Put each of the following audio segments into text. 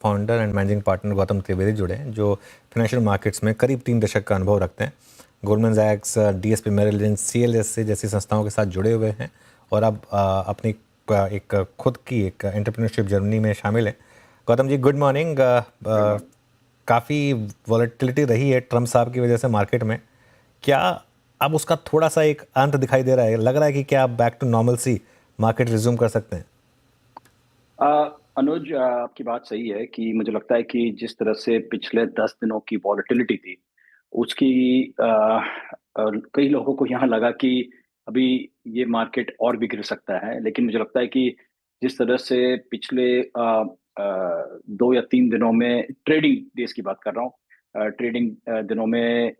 Founder and managing partner Gautam Trivedi जुड़े हैं, जो फाइनेंशियल मार्केट्स में करीब 3 दशक का अनुभव रखते हैं। गोल्डमैन सैक्स, डीएसपी मेरिल लिंच, सीएलएसए जैसी संस्थाओं के साथ जुड़े हुए हैं और अब अपनी एक खुद की एक एंटरप्रेन्योरशिप जर्नी में शामिल है। Gautam ji, good morning. काफ़ी वॉलेटिलिटी रही है ट्रम्प साहब की वजह से मार्केट में। क्या अब उसका थोड़ा सा एक अंत दिखाई दे रहा है? लग रहा है कि क्या back to normal see market resume कर सकते हैं? अनुज, आपकी बात सही है कि मुझे लगता है कि जिस तरह से पिछले 10 दिनों की वॉलेटिलिटी थी उसकी कई लोगों को यहाँ लगा कि अभी ये मार्केट और भी गिर सकता है, लेकिन मुझे लगता है कि जिस तरह से पिछले 2 या 3 दिनों में ट्रेडिंग डेज की बात कर रहा हूँ, ट्रेडिंग दिनों में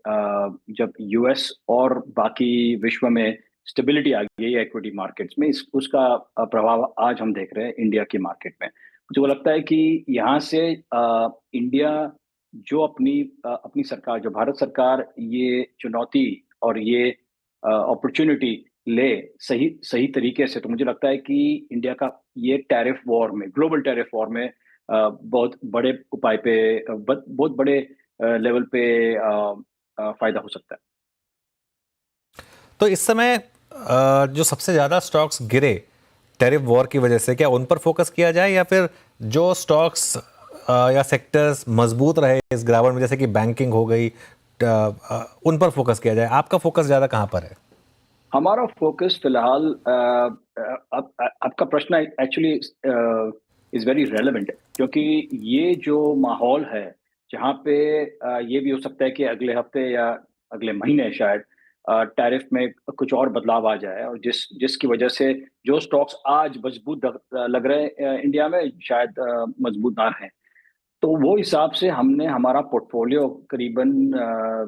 जब यूएस और बाकी विश्व में स्टेबिलिटी आ गई है एक्विटी मार्केट्स में, इस उसका प्रभाव आज हम देख रहे हैं इंडिया की मार्केट में। मुझे को लगता है कि यहाँ से इंडिया जो अपनी सरकार, जो भारत सरकार ये चुनौती और ये अपॉर्चुनिटी ले सही सही तरीके से, तो मुझे लगता है कि इंडिया का ये टैरिफ वॉर में, ग्लोबल टैरिफ वॉर में बहुत बड़े उपाय पे, बहुत बड़े लेवल पे फायदा हो सकता है। तो इस समय जो सबसे ज़्यादा स्टॉक्स गिरे टैरिफ वॉर की वजह से, क्या उन पर फोकस किया जाए या फिर जो स्टॉक्स या सेक्टर्स मजबूत रहे इस गिरावट में, जैसे कि बैंकिंग हो गई, उन पर फोकस किया जाए? आपका फोकस ज़्यादा कहाँ पर है? हमारा फोकस फिलहाल, आपका प्रश्न एक्चुअली इज वेरी रेलेवेंट, क्योंकि ये जो माहौल है जहाँ पे ये भी हो सकता है कि अगले हफ्ते या अगले महीने शायद टैरिफ में कुछ और बदलाव आ जाए, और जिसकी वजह से जो स्टॉक्स आज मजबूत लग रहे हैं इंडिया में, शायद मजबूत ना रहें। तो वो हिसाब से हमने हमारा पोर्टफोलियो करीबन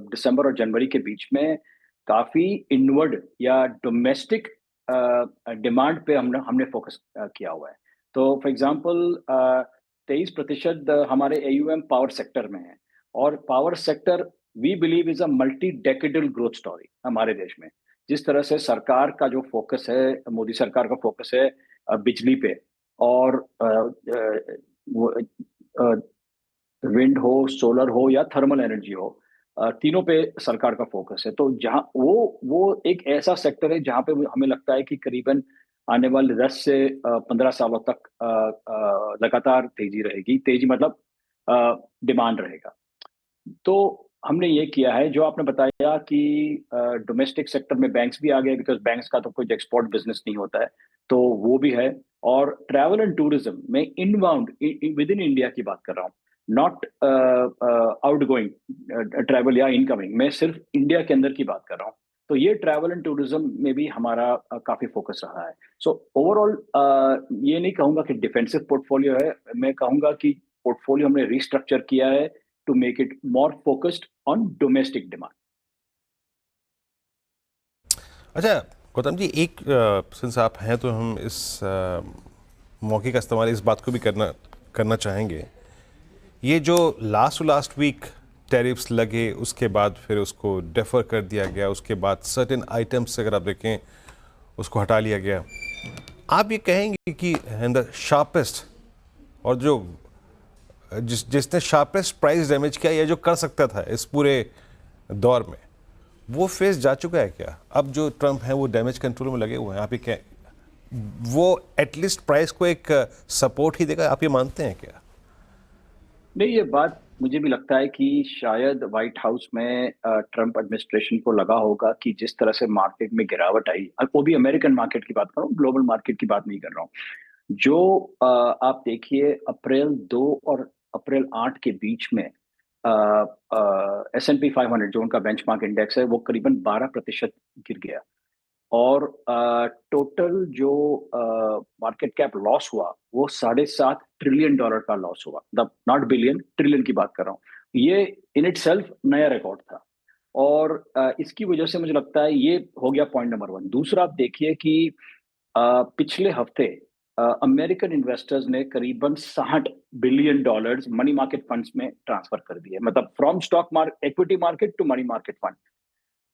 दिसंबर और जनवरी के बीच में काफी इनवर्ड या डोमेस्टिक डिमांड पे हमने हमने फोकस किया हुआ है। तो फॉर एग्जांपल 23% हमारे एयूएम पावर सेक्टर में है, और power sector we believe is a multi decadal growth story हमारे देश में। जिस तरह से सरकार का जो फोकस है, मोदी सरकार का फोकस है बिजली पे, और वो विंड हो, सोलर हो या थर्मल एनर्जी हो, तीनों पे सरकार का फोकस है। तो जहाँ वो एक ऐसा सेक्टर है जहाँ पे हमें लगता है कि करीबन आने वाले 10 से 15 सालों तक लगातार तेजी रहेगी। तेजी मतलब डिमांड रहेगा। तो हमने ये किया है जो आपने बताया कि डोमेस्टिक सेक्टर में बैंक्स भी आ गए, बिकॉज बैंक्स का तो कोई एक्सपोर्ट बिजनेस नहीं होता है, तो वो भी है। और ट्रैवल एंड टूरिज्म में इनबाउंड विद इन इंडिया की बात कर रहा हूँ, नॉट आउट गोइंग ट्रैवल या इनकमिंग, मैं सिर्फ इंडिया के अंदर की बात कर रहा हूँ। तो ये ट्रैवल एंड टूरिज्म में भी हमारा काफी फोकस रहा है। सो ओवरऑल ये नहीं कहूंगा कि डिफेंसिव पोर्टफोलियो है, मैं कहूंगा कि पोर्टफोलियो हमने रिस्ट्रक्चर किया है to make it more focused on domestic demand. अच्छा गौतम जी, एक सिंस आप हैं तो हम इस मौके का इस्तेमाल इस बात को भी करना चाहेंगे। ये जो लास्ट वीक टैरिफ्स लगे, उसके बाद फिर उसको डेफर कर दिया गया, उसके बाद सर्टेन आइटम्स अगर आप देखें उसको हटा लिया गया। आप ये कहेंगे कि द शार्पेस्ट, और जो जिसने शार्पेस्ट प्राइस डैमेज किया या जो कर सकता था इस पूरे दौर में, वो फेस जा चुका है क्या? अब जो ट्रम्प है वो डैमेज कंट्रोल में लगे हुए हैं। आप ये क्या, वो एटलीस्ट प्राइस को एक सपोर्ट ही देगा, आप ये मानते हैं क्या? नहीं, ये बात मुझे भी लगता है कि शायद व्हाइट हाउस में ट्रम्प एडमिनिस्ट्रेशन को लगा होगा कि जिस तरह से मार्केट में गिरावट आई, वो भी अमेरिकन मार्केट की बात कर रहा हूँ, ग्लोबल मार्केट की बात नहीं कर रहा हूँ। जो आप देखिए अप्रैल 2 और अप्रैल 8 के बीच में S&P 500 जो उनका बेंचमार्क इंडेक्स है, वो करीबन 12% गिर गया। और टोटल जो मार्केट कैप लॉस हुआ वो $7.5 ट्रिलियन का लॉस हुआ, नॉट बिलियन, ट्रिलियन की बात कर रहा हूँ। ये इन इट सेल्फ नया रिकॉर्ड था, और इसकी वजह से मुझे लगता है ये हो गया पॉइंट नंबर 1। दूसरा, आप देखिए कि पिछले हफ्ते अमेरिकन इन्वेस्टर्स ने करीबन $60 बिलियन मनी मार्केट फंड्स में ट्रांसफर कर दिए, मतलब from stock market, equity market to money market fund.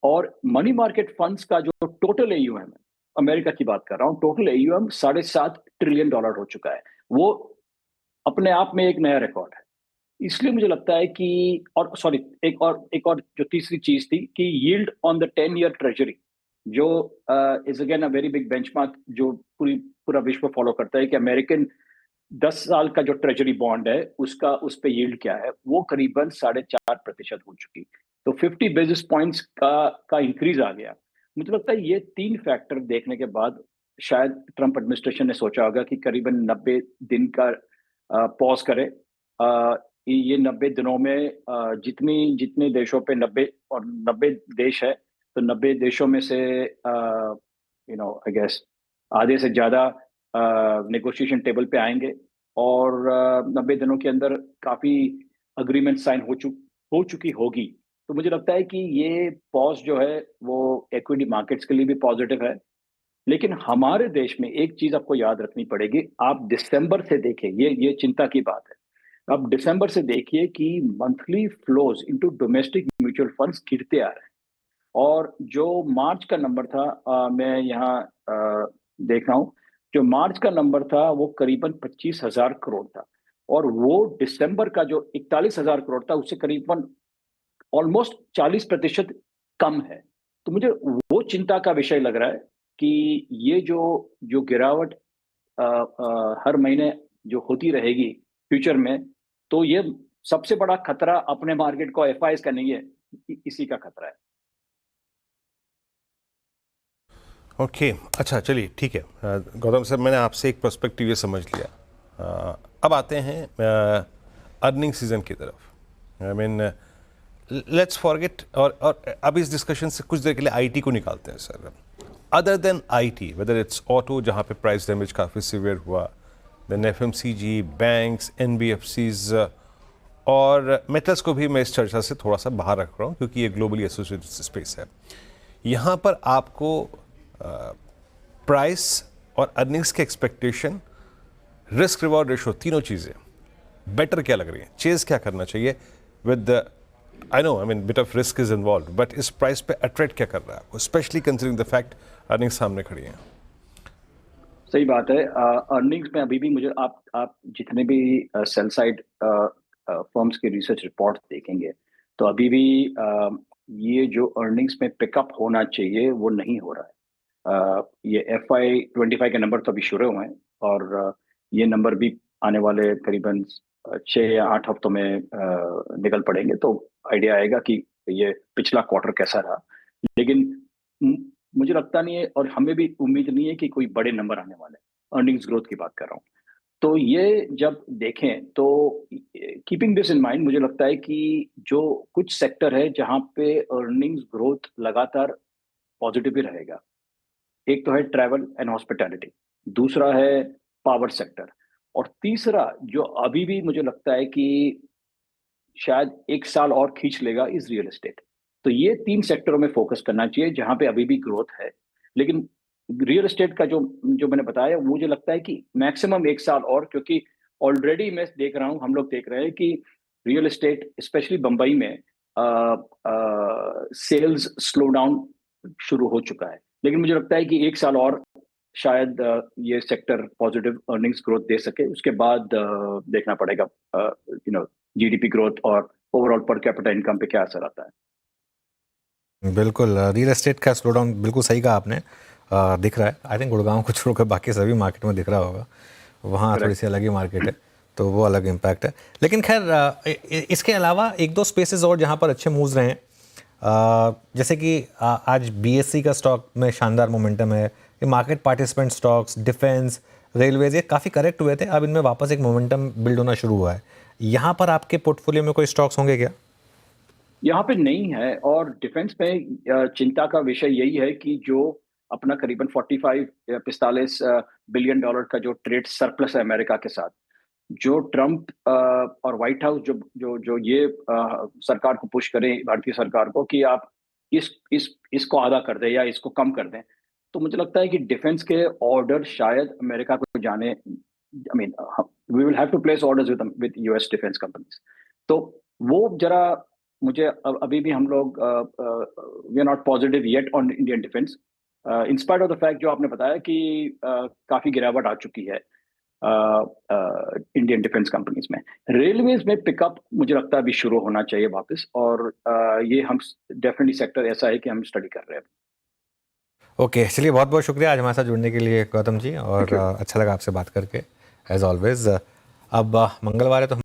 और मनी मार्केट फंड्स का जो टोटल एयूएम है, अमेरिका की बात कर रहा हूं, टोटल एयूएम $7.5 ट्रिलियन हो चुका है। वो अपने आप में एक नया रिकॉर्ड है। इसलिए मुझे लगता है कि और सॉरी एक और जो तीसरी चीज थी कि yield on the 10 year treasury जो is again a very big benchmark जो पूरा विश्व फॉलो करता है कि अमेरिकन 10 साल का जो ट्रेजरी बॉन्ड है उसका उस पे यील्ड क्या है, वो करीबन 4.5% हो चुकी। तो 50 बेसिस पॉइंट्स का इंक्रीज आ गया। मुझे लगता है ये तीन फैक्टर देखने के बाद शायद ट्रंप एडमिनिस्ट्रेशन ने सोचा होगा कि करीबन 90 दिन का पॉज करे। ये 90 दिनों में जितने देशों पे 90 देश है, तो 90 देशों में से आई गेस आधे से ज्यादा नेगोशिएशन टेबल पे आएंगे और 90 दिनों के अंदर काफी अग्रीमेंट साइन हो चुकी होगी। तो मुझे लगता है कि ये पॉज जो है वो इक्विटी मार्केट्स के लिए भी पॉजिटिव है। लेकिन हमारे देश में एक चीज आपको याद रखनी पड़ेगी, आप दिसंबर से देखिए, ये चिंता की बात है। आप दिसंबर से देखिए कि monthly flows into domestic mutual funds गिरते आ रहे हैं। और जो मार्च का नंबर था, मैं यहाँ देख रहा हूँ, जो मार्च का नंबर था वो करीबन 25,000 करोड़ था। और वो दिसंबर का जो 41,000 करोड़ था उससे करीबन ऑलमोस्ट 40% कम है। तो मुझे वो चिंता का विषय लग रहा है कि ये जो जो गिरावट हर महीने जो होती रहेगी फ्यूचर में, तो ये सबसे बड़ा खतरा अपने मार्केट को एफआईएस का नहीं है, इसी का खतरा है। ओके अच्छा चलिए ठीक है गौतम सर, मैंने आपसे एक पर्सपेक्टिव ये समझ लिया। अब आते हैं अर्निंग सीजन की तरफ। आई मीन लेट्स फॉरगेट और अब इस डिस्कशन से कुछ देर के लिए आईटी को निकालते हैं sir. Other than IT, whether it's auto जहाँ पे प्राइस डैमेज काफ़ी सिवियर हुआ, देन एफएमसीजी, बैंक्स, एनबीएफसीज और मेटल्स को भी मैं इस चर्चा से थोड़ा सा बाहर रख रहा हूँ क्योंकि ये ग्लोबली एसोसिएटेड स्पेस है। यहाँ पर आपको प्राइस और अर्निंग्स के एक्सपेक्टेशन, रिस्क रिवॉर्ड रेशो, तीनों चीज़ें बेटर क्या लग रही हैं? चेज क्या करना चाहिए with I know I mean bit of risk is involve, but इस प्राइस पे अट्रैक्ट क्या कर रहा है आपको, specially considering the fact earnings सामने खड़ी हैं? सही बात है। अर्निंग्स में अभी भी मुझे आप जितने भी सेल साइड फर्म्स के रिसर्च रिपोर्ट देखेंगे, तो अभी भी ये जो अर्निंग्स में पिकअप होना चाहिए वो नहीं हो रहा है। ये FY25 के नंबर तो अभी शुरू हुए हैं और ये नंबर भी आने वाले करीबन 6 या 8 हफ्तों में निकल पड़ेंगे, तो आइडिया आएगा कि ये पिछला क्वार्टर कैसा रहा। लेकिन मुझे लगता नहीं है और हमें भी उम्मीद नहीं है कि कोई बड़े नंबर आने वाले हैं। अर्निंग्स ग्रोथ की बात कर रहा हूँ। तो ये जब देखें तो कीपिंग दिस इन माइंड, मुझे लगता है कि जो कुछ सेक्टर है जहाँ पे अर्निंग्स ग्रोथ लगातार पॉजिटिव ही रहेगा। एक तो है ट्रैवल एंड हॉस्पिटैलिटी, दूसरा है पावर सेक्टर, और तीसरा जो अभी भी मुझे लगता है कि शायद 1 साल और खींच लेगा इज रियल एस्टेट। तो ये 3 सेक्टरों में फोकस करना चाहिए जहां पे अभी भी ग्रोथ है। लेकिन रियल एस्टेट का जो जो मैंने बताया, मुझे लगता है कि मैक्सिमम 1 साल और, क्योंकि ऑलरेडी मैं देख रहा हूं, हम लोग देख रहे हैं कि रियल एस्टेट स्पेशली बंबई में सेल्स स्लो डाउन शुरू हो चुका है। लेकिन मुझे लगता है कि 1 साल और शायद ये सेक्टर पॉजिटिव अर्निंग्स ग्रोथ दे सके। उसके बाद देखना पड़ेगा जीडीपी ग्रोथ और ओवरऑल पर कैपिटा इनकम पे क्या असर आता है। बिल्कुल, रियल एस्टेट का स्लो डाउन बिल्कुल सही कहा आपने, दिख रहा है। आई थिंक गुड़गांव को छोड़कर बाकी सभी मार्केट में दिख रहा होगा, वहाँ थोड़ी सी अलग ही मार्केट है, तो वो अलग इम्पैक्ट है। लेकिन खैर इसके अलावा एक दो स्पेसेस और जहाँ पर अच्छे मूव्स रहे हैं, जैसे कि आज बीएससी का स्टॉक में शानदार मोमेंटम है। ये market participant stocks, defence, railways, ये काफ़ी करेक्ट हुए थे, अब इनमें वापस एक मोमेंटम बिल्ड होना शुरू हुआ है। यहाँ पर आपके पोर्टफोलियो में कोई स्टॉक्स होंगे क्या? यहाँ पे नहीं है, और डिफेंस में चिंता का विषय यही है कि जो अपना करीबन 45 बिलियन डॉलर का जो ट्रेड सरप्लस है अमेरिका के साथ, जो ट्रम्प और व्हाइट हाउस जो जो जो ये सरकार को पुश करें, भारतीय सरकार को, कि आप इसको आधा कर दें या इसको कम कर दें, तो मुझे लगता है कि डिफेंस के ऑर्डर शायद अमेरिका को जाने, I mean we will have to place orders with US defence companies. तो वो जरा मुझे अभी भी हम लोग we are not positive yet on Indian defence, in spite of the fact जो आपने बताया कि काफी गिरावट आ चुकी है। इंडियन डिफेंस कंपनीज में। रेलवेज में पिकअप मुझे लगता है अभी शुरू होना चाहिए वापस, और ये हम डेफिनेटली सेक्टर ऐसा है कि हम स्टडी कर रहे हैं। ओके, चलिए बहुत बहुत शुक्रिया आज हमारे साथ जुड़ने के लिए गौतम जी, और अच्छा लगा आपसे बात करके एज ऑलवेज। अब मंगलवार है तो